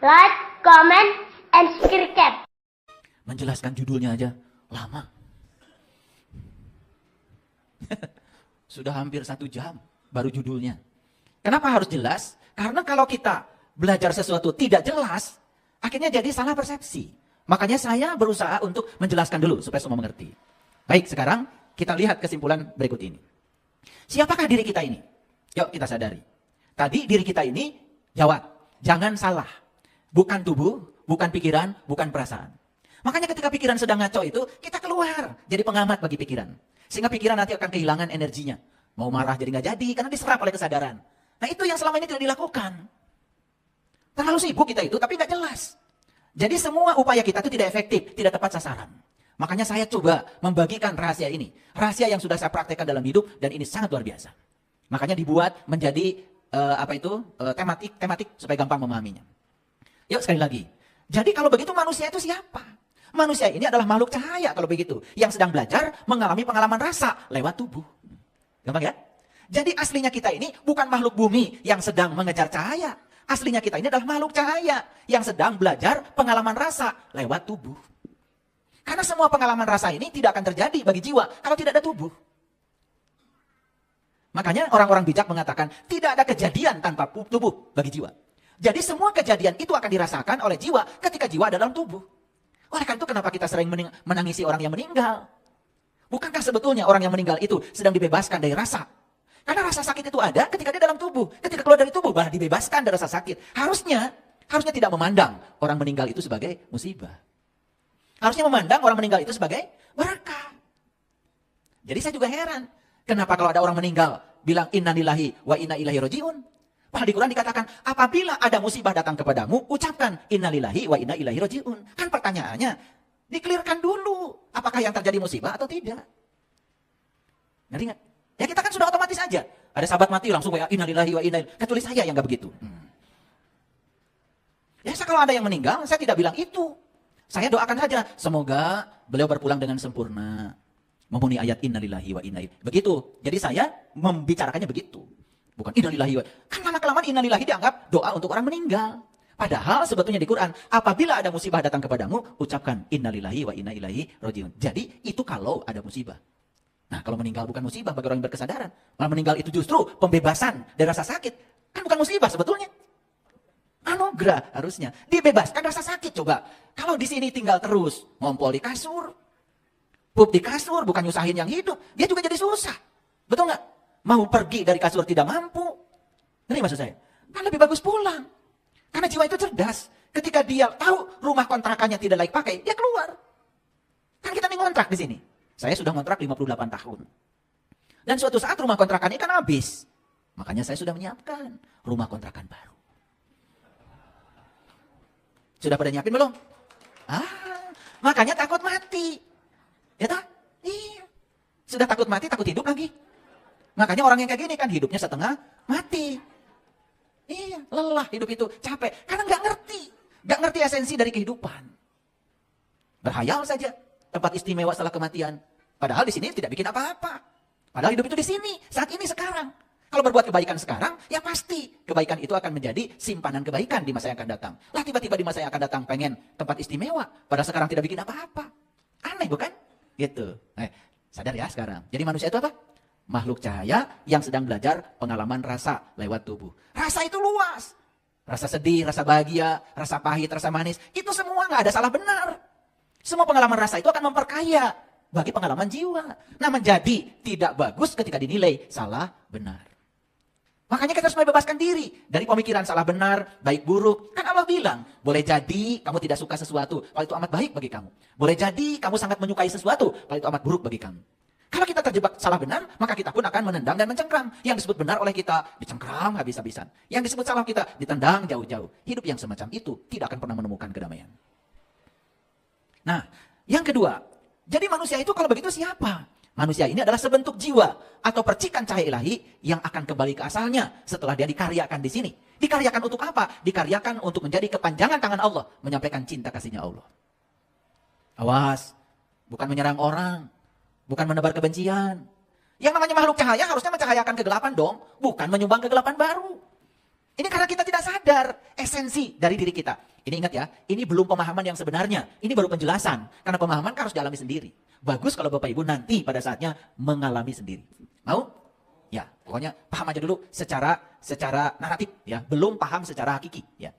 like, comment, and subscribe. Menjelaskan judulnya aja lama. Sudah hampir 1 jam baru judulnya. Kenapa harus jelas? Karena kalau kita belajar sesuatu tidak jelas, akhirnya jadi salah persepsi. Makanya saya berusaha untuk menjelaskan dulu supaya semua mengerti. Baik, sekarang kita lihat kesimpulan berikut ini. Siapakah diri kita ini? Yuk kita sadari. Tadi diri kita ini, jawab, jangan salah. Bukan tubuh, bukan pikiran, bukan perasaan. Makanya ketika pikiran sedang ngaco itu, kita keluar. Jadi pengamat bagi pikiran. Sehingga pikiran nanti akan kehilangan energinya. Mau marah jadi nggak jadi, karena diserap oleh kesadaran. Nah itu yang selama ini tidak dilakukan. Terlalu sibuk kita itu, tapi nggak jelas. Jadi semua upaya kita itu tidak efektif, tidak tepat sasaran. Makanya saya coba membagikan rahasia ini. Rahasia yang sudah saya praktekkan dalam hidup, dan ini sangat luar biasa. Makanya dibuat menjadi tematik supaya gampang memahaminya. Yuk sekali lagi. Jadi kalau begitu manusia itu siapa? Manusia ini adalah makhluk cahaya kalau begitu. Yang sedang belajar mengalami pengalaman rasa lewat tubuh. Gampang ya? Jadi aslinya kita ini bukan makhluk bumi yang sedang mengejar cahaya. Aslinya kita ini adalah makhluk cahaya yang sedang belajar pengalaman rasa lewat tubuh. Karena semua pengalaman rasa ini tidak akan terjadi bagi jiwa kalau tidak ada tubuh. Makanya orang-orang bijak mengatakan tidak ada kejadian tanpa tubuh bagi jiwa. Jadi semua kejadian itu akan dirasakan oleh jiwa ketika jiwa ada dalam tubuh. Oleh karena itu kenapa kita sering menangisi orang yang meninggal? Bukankah sebetulnya orang yang meninggal itu sedang dibebaskan dari rasa? Karena rasa sakit itu ada ketika dia dalam tubuh. Ketika keluar dari tubuh malah dibebaskan dari rasa sakit. Harusnya tidak memandang orang meninggal itu sebagai musibah. Harusnya memandang orang meninggal itu sebagai berkah. Jadi saya juga heran. Kenapa kalau ada orang meninggal bilang innalillahi wa inna ilaihi rajiun? Padahal di Quran dikatakan apabila ada musibah datang kepadamu, ucapkan innalillahi wa inna ilaihi rajiun. Kan pertanyaannya, dikelirkan dulu apakah yang terjadi musibah atau tidak. Ngerti nggak? Ya kita kan sudah otomatis aja. Ada sahabat mati langsung ya innalillahi wa inna ilaihi. Kecuali saya yang nggak begitu. Ya kalau ada yang meninggal, saya tidak bilang itu. Saya doakan saja, semoga beliau berpulang dengan sempurna. Memenuhi ayat innalillahi wa inna ilaihi. Begitu. Jadi saya membicarakannya begitu. Bukan innalillahi wa. Kan lama-kelamaan innalillahi dianggap doa untuk orang meninggal. Padahal sebetulnya di Quran, apabila ada musibah datang kepadamu, ucapkan innalillahi wa inna ilaihi rajiun. Jadi itu kalau ada musibah. Nah kalau meninggal bukan musibah bagi orang yang berkesadaran. Malah meninggal itu justru pembebasan dari rasa sakit. Kan bukan musibah sebetulnya. Anugerah harusnya. Dibebaskan rasa sakit coba. Kalau di sini tinggal terus ngompol di kasur. Pup di kasur bukan nyusahin yang hidup. Dia juga jadi susah. Betul nggak? Mau pergi dari kasur tidak mampu. Ini maksud saya. Kan lebih bagus pulang. Karena jiwa itu cerdas. Ketika dia tahu rumah kontrakannya tidak layak pakai, dia keluar. Kan kita nih ngontrak di sini. Saya sudah ngontrak 58 tahun. Dan suatu saat rumah kontrakan ini kan habis. Makanya saya sudah menyiapkan rumah kontrakan baru. Sudah pada nyiapin belum? Makanya takut mati. Ya tak? Iya. Sudah takut mati, takut hidup lagi. Makanya orang yang kayak gini kan hidupnya setengah mati. Iya, lelah hidup itu, capek. Karena nggak ngerti. Nggak ngerti esensi dari kehidupan. Berhayal saja. Tempat istimewa setelah kematian. Padahal di sini tidak bikin apa-apa. Padahal hidup itu di sini, saat ini, sekarang. Kalau berbuat kebaikan sekarang, ya pasti kebaikan itu akan menjadi simpanan kebaikan di masa yang akan datang. Lah tiba-tiba di masa yang akan datang pengen tempat istimewa. Padahal sekarang tidak bikin apa-apa. Aneh bukan? Gitu. Sadar ya sekarang. Jadi manusia itu apa? Makhluk cahaya yang sedang belajar pengalaman rasa lewat tubuh. Rasa itu luas. Rasa sedih, rasa bahagia, rasa pahit, rasa manis. Itu semua nggak ada salah benar. Semua pengalaman rasa itu akan memperkaya bagi pengalaman jiwa. Nah menjadi tidak bagus ketika dinilai salah benar. Makanya kita harus membebaskan diri dari pemikiran salah benar, baik buruk. Kan Allah bilang, boleh jadi kamu tidak suka sesuatu, kalau itu amat baik bagi kamu. Boleh jadi kamu sangat menyukai sesuatu, kalau itu amat buruk bagi kamu. Kalau kita terjebak salah benar, maka kita pun akan menendang dan mencengkram. Yang disebut benar oleh kita, dicengkram habis-habisan. Yang disebut salah kita, ditendang jauh-jauh. Hidup yang semacam itu tidak akan pernah menemukan kedamaian. Nah, yang kedua, jadi manusia itu kalau begitu siapa? Manusia ini adalah sebentuk jiwa atau percikan cahaya ilahi yang akan kembali ke asalnya setelah dia dikaryakan di sini. Dikaryakan untuk apa? Dikaryakan untuk menjadi kepanjangan tangan Allah, menyampaikan cinta kasihnya Allah. Awas, bukan menyerang orang, bukan menebar kebencian. Yang namanya makhluk cahaya harusnya mencahayakan kegelapan dong, bukan menyumbang kegelapan baru. Ini karena kita tidak sadar esensi dari diri kita. Ini ingat ya, ini belum pemahaman yang sebenarnya. Ini baru penjelasan. Karena pemahaman kan harus dialami sendiri. Bagus kalau Bapak Ibu nanti pada saatnya mengalami sendiri. Mau? Ya, pokoknya paham aja dulu secara naratif ya, belum paham secara hakiki ya.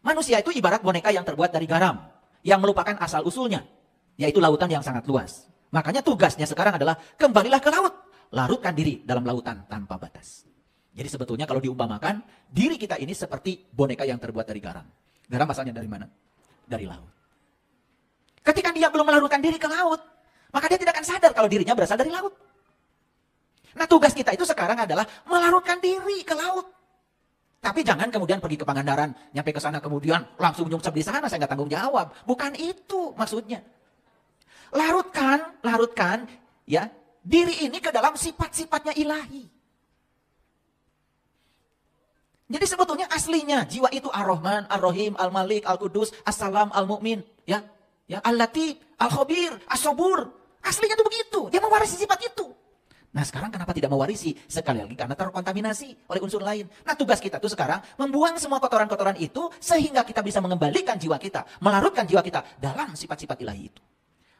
Manusia itu ibarat boneka yang terbuat dari garam yang melupakan asal usulnya, yaitu lautan yang sangat luas. Makanya tugasnya sekarang adalah kembalilah ke laut, larutkan diri dalam lautan tanpa batas. Jadi sebetulnya kalau diumpamakan, diri kita ini seperti boneka yang terbuat dari garam. Garam asalnya dari mana? Dari laut. Ketika dia belum melarutkan diri ke laut, maka dia tidak akan sadar kalau dirinya berasal dari laut. Nah, tugas kita itu sekarang adalah melarutkan diri ke laut. Tapi jangan kemudian pergi ke Pangandaran, nyampe ke sana kemudian langsung nyungsep di sana, saya nggak tanggung jawab. Bukan itu maksudnya. Larutkan ya diri ini ke dalam sifat-sifatnya ilahi. Jadi sebetulnya aslinya jiwa itu Ar-Rahman, Ar-Rahim, Al-Malik, Al-Qudus, As-Salam, Al-Mu'min, ya, Al-Latif, Al-Khabir, As-Sabur. Aslinya itu begitu, dia mewarisi sifat itu. Nah sekarang kenapa tidak mewarisi? Sekali lagi karena terkontaminasi oleh unsur lain. Nah tugas kita tuh sekarang membuang semua kotoran-kotoran itu sehingga kita bisa mengembalikan jiwa kita, melarutkan jiwa kita dalam sifat-sifat ilahi itu.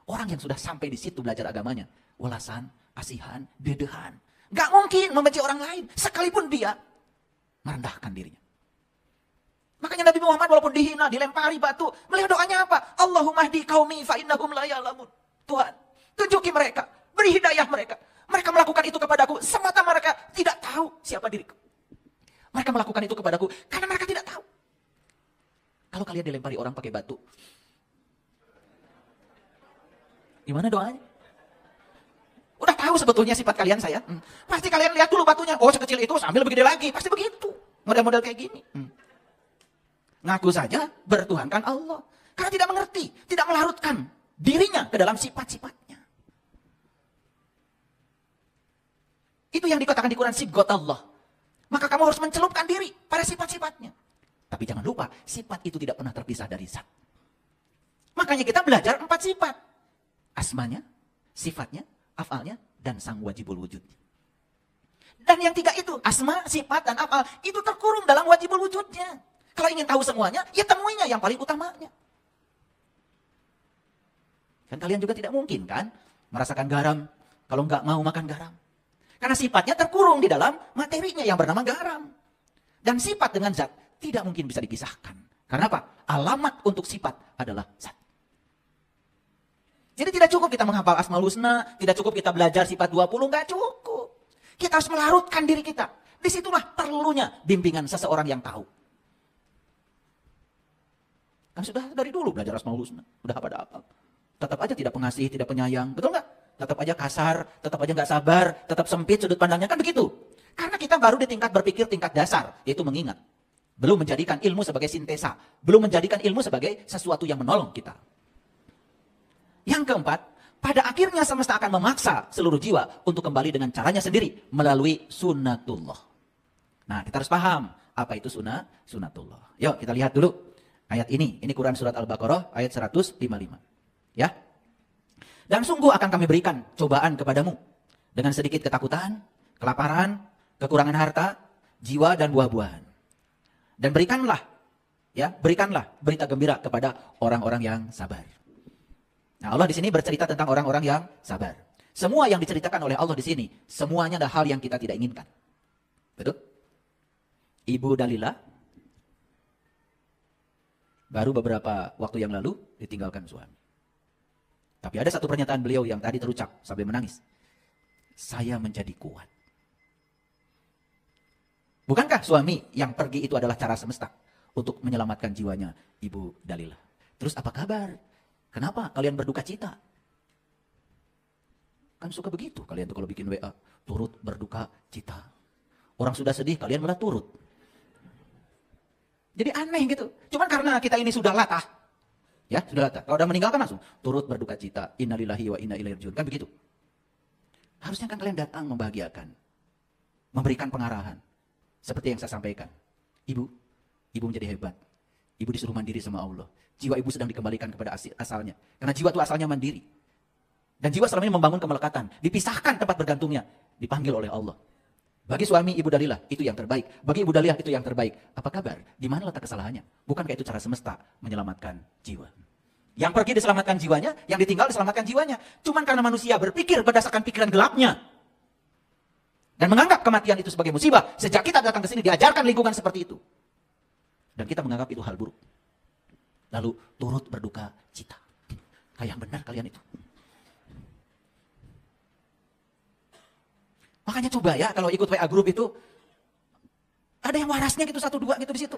Orang yang sudah sampai di situ belajar agamanya, welasan, kasihan, dedehan, gak mungkin membenci orang lain sekalipun dia merendahkan dirinya. Makanya Nabi Muhammad walaupun dihina, dilempari batu, beliau doanya apa? Allahumma hdi qaumi fa innahum la ya'lamun. Tuhan, tunjuki mereka, beri hidayah mereka. Mereka melakukan itu kepadaku semata mereka tidak tahu siapa diriku. Mereka melakukan itu kepadaku karena mereka tidak tahu. Kalau kalian dilempari orang pakai batu, gimana doanya? Udah tahu sebetulnya sifat kalian saya. Pasti kalian lihat dulu batunya. Oh sekecil itu sambil lebih gede lagi. Pasti begitu. Model-model kayak gini. Ngaku saja bertuhankan Allah. Karena tidak mengerti. Tidak melarutkan dirinya ke dalam sifat-sifatnya. Itu yang dikatakan di Quran sibgot Allah. Maka kamu harus mencelupkan diri pada sifat-sifatnya. Tapi jangan lupa, sifat itu tidak pernah terpisah dari zat. Makanya kita belajar 4 sifat. Asmanya, sifatnya, afalnya, dan sang wajibul wujud. Dan yang 3 itu, asma, sifat, dan afal, itu terkurung dalam wajibul wujudnya. Kalau ingin tahu semuanya, ya temuinya yang paling utamanya. Kan kalian juga tidak mungkin kan, merasakan garam, kalau nggak mau makan garam. Karena sifatnya terkurung di dalam materinya yang bernama garam. Dan sifat dengan zat tidak mungkin bisa dipisahkan. Karena apa? Alamat untuk sifat adalah zat. Jadi tidak cukup kita menghafal Asmaul Husna, tidak cukup kita belajar sifat 20, nggak cukup. Kita harus melarutkan diri kita. Disitulah perlunya bimbingan seseorang yang tahu. Kan sudah dari dulu belajar Asmaul Husna, udah apa-apa. Tetap aja tidak pengasih, tidak penyayang, betul nggak? Tetap aja kasar, tetap aja nggak sabar, tetap sempit sudut pandangnya, kan begitu. Karena kita baru di tingkat berpikir tingkat dasar, yaitu mengingat. Belum menjadikan ilmu sebagai sintesa, belum menjadikan ilmu sebagai sesuatu yang menolong kita. Yang keempat, pada akhirnya semesta akan memaksa seluruh jiwa untuk kembali dengan caranya sendiri melalui sunnatullah. Nah, kita harus paham apa itu sunnatullah. Yuk kita lihat dulu ayat ini. Ini Quran surat Al-Baqarah ayat 155. Ya. Dan sungguh akan kami berikan cobaan kepadamu dengan sedikit ketakutan, kelaparan, kekurangan harta, jiwa dan buah-buahan. Dan berikanlah berita gembira kepada orang-orang yang sabar. Nah, Allah di sini bercerita tentang orang-orang yang sabar. Semua yang diceritakan oleh Allah di sini, semuanya adalah hal yang kita tidak inginkan. Betul? Ibu Dalilah baru beberapa waktu yang lalu ditinggalkan suami. Tapi ada satu pernyataan beliau yang tadi terucap sambil menangis. Saya menjadi kuat. Bukankah suami yang pergi itu adalah cara semesta untuk menyelamatkan jiwanya Ibu Dalilah? Terus apa kabar? Kenapa kalian berduka cita? Kan suka begitu kalian tuh kalau bikin WA. Turut berduka cita. Orang sudah sedih kalian malah turut. Jadi aneh gitu. Cuman karena kita ini sudah latah. Ya, sudah latah. Kalau udah meninggalkan langsung turut berduka cita. Innalillahi wa inna ilaihi raji'un. Kan begitu. Harusnya kan kalian datang membahagiakan. Memberikan pengarahan. Seperti yang saya sampaikan. Ibu menjadi hebat. Ibu disuruh mandiri sama Allah. Jiwa ibu sedang dikembalikan kepada asalnya. Karena jiwa itu asalnya mandiri. Dan jiwa selama ini membangun kemelekatan. Dipisahkan tempat bergantungnya. Dipanggil oleh Allah. Bagi suami Ibu Dalilah itu yang terbaik. Bagi Ibu Dalilah itu yang terbaik. Apa kabar? Di mana letak kesalahannya? Bukankah itu cara semesta menyelamatkan jiwa? Yang pergi diselamatkan jiwanya, yang ditinggal diselamatkan jiwanya. Cuman karena manusia berpikir berdasarkan pikiran gelapnya. Dan menganggap kematian itu sebagai musibah. Sejak kita datang ke sini diajarkan lingkungan seperti itu. Dan kita menganggap itu hal buruk. Lalu turut berduka cita. Kayak yang benar kalian itu. Makanya coba ya kalau ikut WA group itu. Ada yang warasnya gitu 1-2 gitu di situ.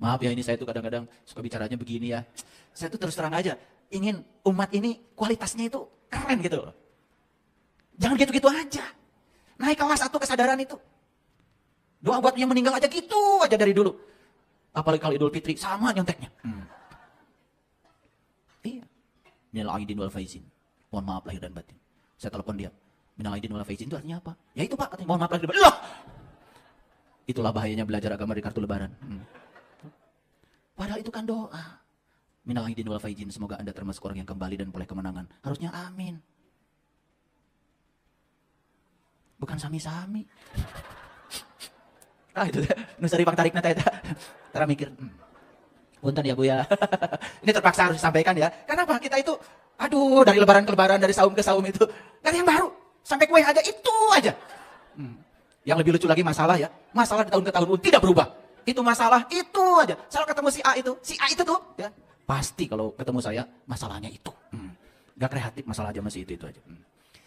Maaf ya, ini saya tuh kadang-kadang suka bicaranya begini ya. Saya tuh terus terang aja, ingin umat ini kualitasnya itu keren gitu loh. Jangan gitu-gitu aja. Naik kelas 1 kesadaran itu. Doa buat yang meninggal aja gitu aja dari dulu. Apalagi kalau Idul Fitri, sama nyonteknya. Iya. Minal aidin wal faizin. Mohon maaf lahir dan batin. Saya telepon dia. Minal aidin wal faizin itu artinya apa? Ya itu Pak, katanya mohon maaf lahir dan batin. Loh! Itulah bahayanya belajar agama di kartu lebaran. Padahal itu kan doa. Minal aidin wal faizin, semoga Anda termasuk orang yang kembali dan boleh kemenangan. Harusnya amin. Bukan sami-sami. Itu nusari pang tarik nata. Tara mikir. Punten ya Bu ya. Ini terpaksa harus disampaikan ya. Kenapa? Kita itu, aduh, dari lebaran ke lebaran, dari saum ke saum itu. Gak ada yang baru. Sampai kue aja, itu aja. Yang lebih lucu lagi masalah ya. Masalah di tahun ke tahun pun tidak berubah. Itu masalah, itu aja. Selalu ketemu si A itu. Si A itu tuh. Ya. Pasti kalau ketemu saya, masalahnya itu. Gak kreatif, masalah aja masih itu aja.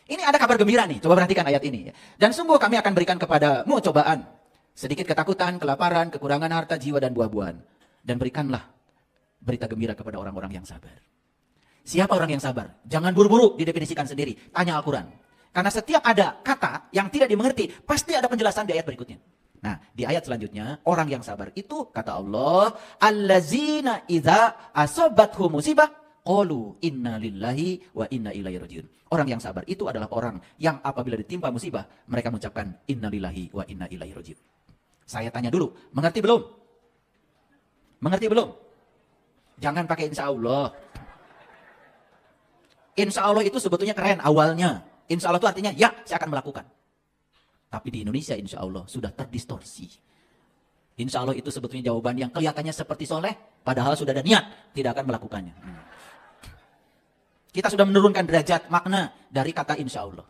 Ini ada kabar gembira nih. Coba perhatikan ayat ini. Ya. Dan sungguh kami akan berikan kepadamu cobaan. Sedikit ketakutan, kelaparan, kekurangan harta, jiwa, dan buah-buahan. Dan berikanlah berita gembira kepada orang-orang yang sabar. Siapa orang yang sabar? Jangan buru-buru didefinisikan sendiri. Tanya Al-Quran. Karena setiap ada kata yang tidak dimengerti, pasti ada penjelasan di ayat berikutnya. Nah, di ayat selanjutnya, orang yang sabar itu, kata Allah, allazina idza asobathum musibah, qalu inna lillahi wa inna ilaihi rajiun. Orang yang sabar itu adalah orang yang apabila ditimpa musibah, mereka mengucapkan inna lillahi wa inna ilaihi rajiun. Saya tanya dulu, mengerti belum? Mengerti belum? Jangan pakai insya Allah. Insya Allah itu sebetulnya keren awalnya. Insya Allah itu artinya, ya saya akan melakukan. Tapi di Indonesia insya Allah sudah terdistorsi. Insya Allah itu sebetulnya jawaban yang kelihatannya seperti soleh, padahal sudah ada niat, tidak akan melakukannya. Kita sudah menurunkan derajat makna dari kata insya Allah.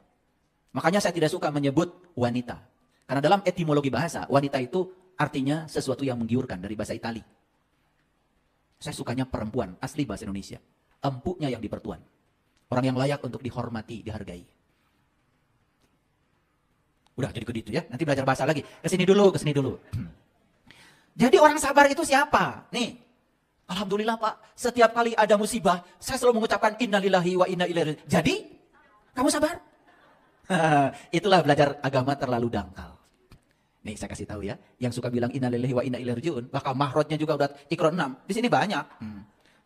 Makanya saya tidak suka menyebut wanita. Karena dalam etimologi bahasa, wanita itu artinya sesuatu yang menggiurkan dari bahasa Itali. Saya sukanya perempuan, asli bahasa Indonesia. Empuknya yang dipertuan. Orang yang layak untuk dihormati, dihargai. Udah jadi gitu ya, nanti belajar bahasa lagi. Kesini dulu. Jadi orang sabar itu siapa? Nih, alhamdulillah Pak, setiap kali ada musibah, saya selalu mengucapkan innalillahi wa inna ilaihi rajiun. Jadi, kamu sabar? Itulah belajar agama terlalu dangkal. Nih saya kasih tahu ya, yang suka bilang innalillahi wa inna ilaihi rajiun, bahkan mahrotnya juga udah Iqra 6. Di sini banyak.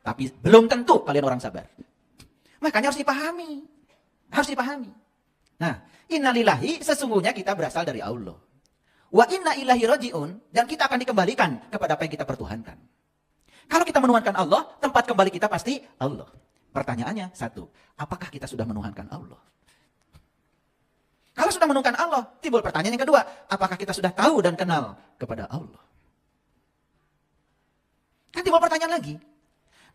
Tapi belum tentu kalian orang sabar. Makanya harus dipahami. Harus dipahami. Nah, innalillahi sesungguhnya kita berasal dari Allah. Wa inna ilaihi rajiun, dan kita akan dikembalikan kepada apa yang kita pertuhankan. Kalau kita menuhankan Allah, tempat kembali kita pasti Allah. Pertanyaannya satu, apakah kita sudah menuhankan Allah? Kalau sudah menuhankan Allah, timbul pertanyaan yang kedua, apakah kita sudah tahu dan kenal kepada Allah? Kan timbul pertanyaan lagi.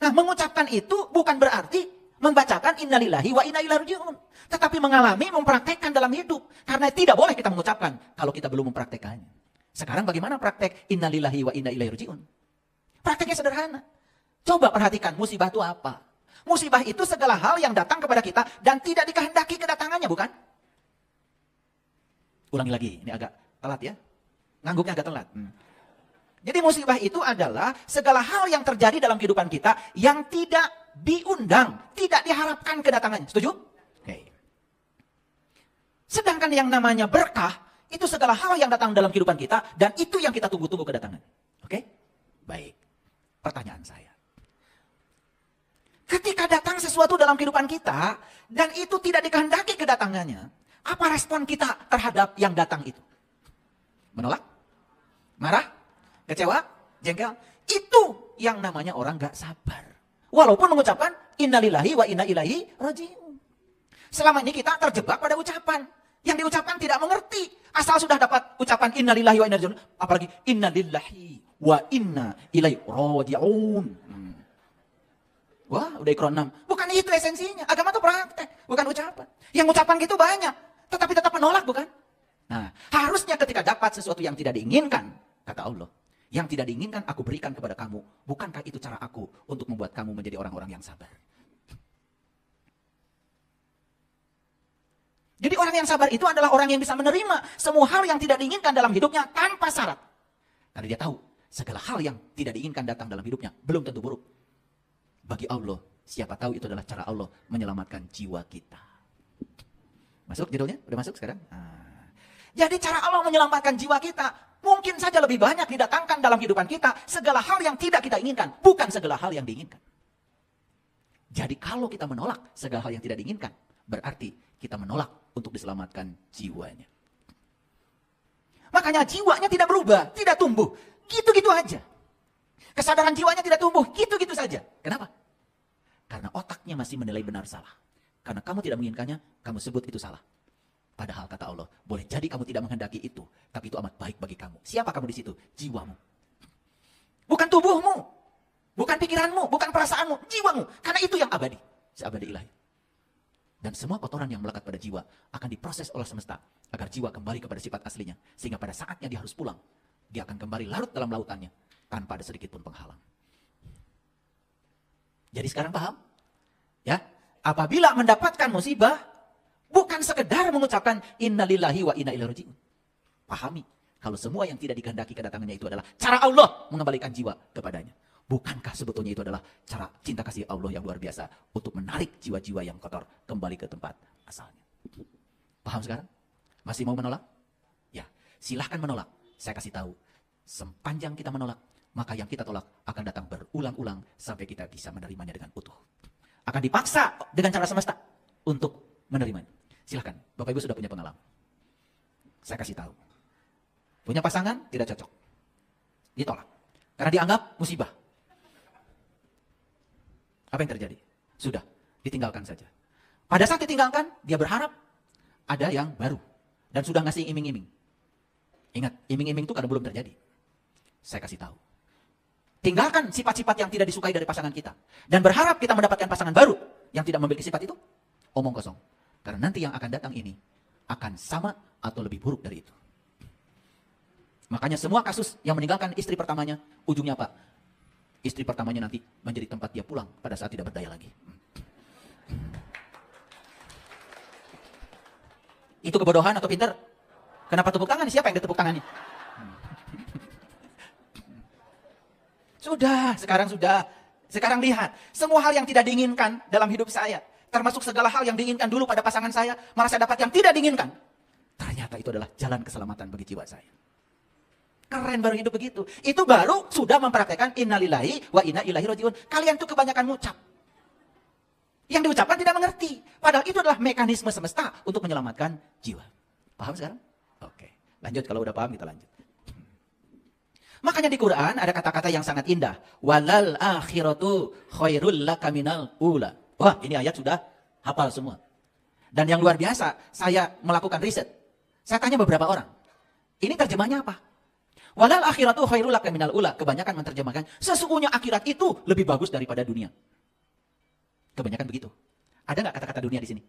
Nah, mengucapkan itu bukan berarti membacakan innalillahi wa inna ilaihi rajiun. Tetapi mengalami, mempraktekkan dalam hidup. Karena tidak boleh kita mengucapkan kalau kita belum mempraktekannya. Sekarang bagaimana praktek innalillahi wa inna ilaihi rajiun? Prakteknya sederhana. Coba perhatikan musibah itu apa. Musibah itu segala hal yang datang kepada kita dan tidak dikehendaki kedatangannya, bukan? Ulangi lagi, ini agak telat ya. Ngangguknya agak telat. Jadi musibah itu adalah segala hal yang terjadi dalam kehidupan kita yang tidak diundang, tidak diharapkan kedatangannya. Setuju? Oke. Sedangkan yang namanya berkah, itu segala hal yang datang dalam kehidupan kita, dan itu yang kita tunggu-tunggu kedatangan. Oke? Baik. Pertanyaan saya. Ketika datang sesuatu dalam kehidupan kita, dan itu tidak dikehendaki kedatangannya, apa respon kita terhadap yang datang itu? Menolak? Marah? Kecewa? Jengkel? Itu yang namanya orang gak sabar. Walaupun mengucapkan innalillahi wa inna ilaihi raji'un. Selama ini kita terjebak pada ucapan. Yang diucapkan tidak mengerti. Asal sudah dapat ucapan innalillahi wa inna ilaihi raji'un. Apalagi innalillahi wa inna ilaihi raji'un. Wah, udah ikrar 6. Bukan itu esensinya. Agama itu praktek, bukan ucapan. Yang ucapan gitu banyak, tetapi tetap menolak, bukan? Nah, harusnya ketika dapat sesuatu yang tidak diinginkan, kata Allah, yang tidak diinginkan aku berikan kepada kamu. Bukankah itu cara aku untuk membuat kamu menjadi orang-orang yang sabar? Jadi orang yang sabar itu adalah orang yang bisa menerima semua hal yang tidak diinginkan dalam hidupnya tanpa syarat. Karena dia tahu segala hal yang tidak diinginkan datang dalam hidupnya belum tentu buruk. Bagi Allah, siapa tahu itu adalah cara Allah menyelamatkan jiwa kita. Masuk judulnya? Udah masuk sekarang? Jadi cara Allah menyelamatkan jiwa kita mungkin saja lebih banyak didatangkan dalam kehidupan kita segala hal yang tidak kita inginkan, bukan segala hal yang diinginkan. Jadi kalau kita menolak segala hal yang tidak diinginkan, berarti kita menolak untuk diselamatkan jiwanya. Makanya jiwanya tidak berubah, tidak tumbuh, gitu-gitu aja. Kesadaran jiwanya tidak tumbuh, gitu-gitu saja. Kenapa? Karena otaknya masih menilai benar salah. Karena kamu tidak menginginkannya, kamu sebut itu salah. Padahal kata Allah, boleh jadi kamu tidak menghendaki itu, tapi itu amat baik bagi kamu. Siapa kamu di situ? Jiwamu. Bukan tubuhmu, bukan pikiranmu, bukan perasaanmu, jiwamu. Karena itu yang abadi, seabadi ilahi. Dan semua kotoran yang melekat pada jiwa akan diproses oleh semesta agar jiwa kembali kepada sifat aslinya. Sehingga pada saatnya dia harus pulang, dia akan kembali larut dalam lautannya tanpa ada sedikit pun penghalang. Jadi sekarang paham? Ya, apabila mendapatkan musibah, bukan sekedar mengucapkan innalillahi wa inna ilaihi raji'un. Pahami, kalau semua yang tidak dikehendaki kedatangannya itu adalah cara Allah mengembalikan jiwa kepadanya. Bukankah sebetulnya itu adalah cara cinta kasih Allah yang luar biasa untuk menarik jiwa-jiwa yang kotor kembali ke tempat asalnya. Paham sekarang? Masih mau menolak? Ya, silahkan menolak. Saya kasih tahu, sepanjang kita menolak, maka yang kita tolak akan datang berulang-ulang sampai kita bisa menerimanya dengan utuh. Akan dipaksa dengan cara semesta untuk menerimanya. Silahkan, Bapak Ibu sudah punya pengalaman. Saya kasih tahu. Punya pasangan tidak cocok. Ditolak. Karena dianggap musibah. Apa yang terjadi? Sudah, ditinggalkan saja. Pada saat ditinggalkan, dia berharap ada yang baru. Dan sudah ngasih iming-iming. Ingat, iming-iming itu karena belum terjadi. Saya kasih tahu. Tinggalkan sifat-sifat yang tidak disukai dari pasangan kita. Dan berharap kita mendapatkan pasangan baru yang tidak memiliki sifat itu. Omong kosong. Karena nanti yang akan datang ini akan sama atau lebih buruk dari itu. Makanya semua kasus yang meninggalkan istri pertamanya, ujungnya apa? Istri pertamanya nanti menjadi tempat dia pulang pada saat tidak berdaya lagi. Itu kebodohan atau pintar? Kenapa tepuk tangan? Siapa yang ditepuk tangannya? Sudah, sekarang sudah. Sekarang lihat, semua hal yang tidak diinginkan dalam hidup saya, termasuk segala hal yang diinginkan dulu pada pasangan saya, malah saya dapat yang tidak diinginkan. Ternyata itu adalah jalan keselamatan bagi jiwa saya. Keren baru hidup begitu. Itu baru sudah mempraktekkan innalillahi wa inna ilaihi raji'un. Kalian tuh kebanyakan ngucap. Yang diucapkan tidak mengerti. Padahal itu adalah mekanisme semesta untuk menyelamatkan jiwa. Paham sekarang? Oke. Lanjut, kalau udah paham kita lanjut. Makanya di Quran ada kata-kata yang sangat indah. Walal akhiratu khairul laka minal ula. Wah, ini ayat sudah hafal semua. Dan yang luar biasa, saya melakukan riset. Saya tanya beberapa orang. Ini terjemahnya apa? Walal akhiratu khairul laka minal ula. Kebanyakan menerjemahkan, sesungguhnya akhirat itu lebih bagus daripada dunia. Kebanyakan begitu. Ada nggak kata-kata dunia di sini?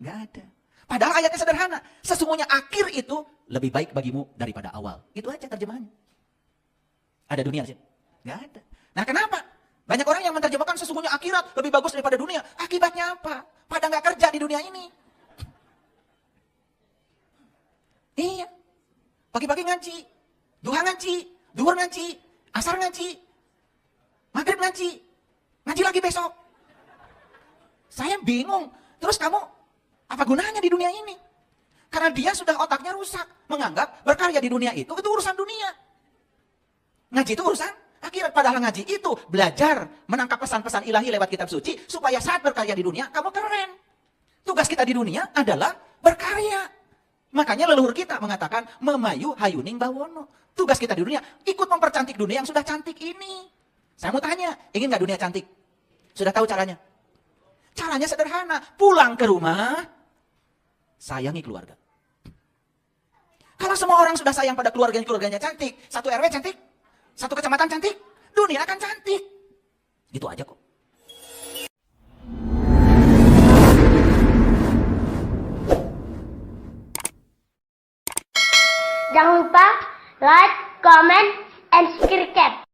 Nggak ada. Padahal ayatnya sederhana. Sesungguhnya akhir itu lebih baik bagimu daripada awal. Itu aja terjemahannya. Ada dunia di sini? Nggak ada. Nah kenapa? Banyak orang yang menerjemahkan sesungguhnya akhirat lebih bagus daripada dunia. Akibatnya apa? Pada nggak kerja di dunia ini. Iya. Pagi-pagi ngaji. Duha ngaji. Duhur ngaji. Asar ngaji. Maghrib ngaji. Ngaji lagi besok. Saya bingung. Terus kamu, apa gunanya di dunia ini? Karena dia sudah otaknya rusak. Menganggap berkarya di dunia itu urusan dunia. Ngaji itu urusan akhirat. Padahal ngaji itu belajar menangkap pesan-pesan ilahi lewat kitab suci. Supaya saat berkarya di dunia, kamu keren. Tugas kita di dunia adalah berkarya. Makanya leluhur kita mengatakan, memayu hayuning bawono. Tugas kita di dunia, ikut mempercantik dunia yang sudah cantik ini. Saya mau tanya, ingin gak dunia cantik? Sudah tahu caranya? Caranya sederhana. Pulang ke rumah, sayangi keluarga. Kalau semua orang sudah sayang pada keluarganya cantik, satu RW cantik, satu kecamatan cantik, dunia akan cantik. Gitu aja kok. Jangan lupa like, comment, and subscribe.